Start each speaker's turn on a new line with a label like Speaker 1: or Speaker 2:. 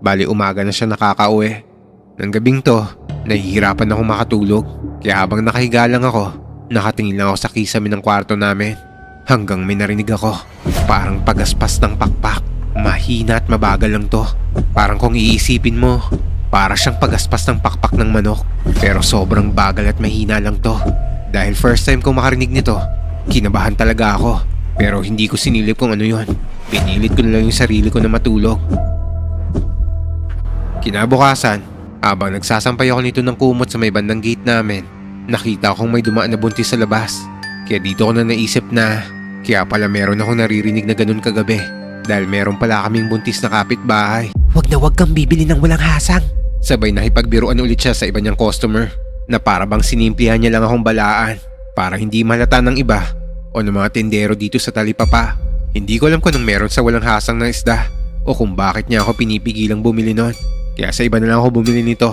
Speaker 1: Bali umaga na siya nakakauwi. Nang gabing to, nahihirapan ako makatulog. Kaya habang nakahiga lang ako, nakatingin lang ako sa kisame ng kwarto namin. Hanggang may narinig ako, parang pagaspas ng pakpak. Mahina at mabagal lang to. Parang kung iisipin mo, para siyang pagaspas ng pakpak ng manok. Pero sobrang bagal at mahina lang to. Dahil first time kong makarinig nito, kinabahan talaga ako. Pero hindi ko sinilip kung ano yon. Pinilit ko na lang yung sarili ko na matulog. Kinabukasan, habang nagsasampay ako nito ng kumot sa may bandang gate namin, nakita akong may dumaan na buntis sa labas. Kaya dito ko na naisip na kaya pala meron akong naririnig na ganun kagabi. Dahil meron pala kaming buntis na kapitbahay.
Speaker 2: Wag na wag kang bibili ng walang hasang.
Speaker 1: Sabay nakipagbiruan ulit siya sa iba niyang customer na para bang sinimplihan niya lang akong balaan para hindi malata ng iba o ng mga tindero dito sa talipapa. Hindi ko alam kung anong meron sa walang hasang na isda o kung bakit niya ako pinipigilang bumili nun. Kaya sa iba na lang ako bumili nito.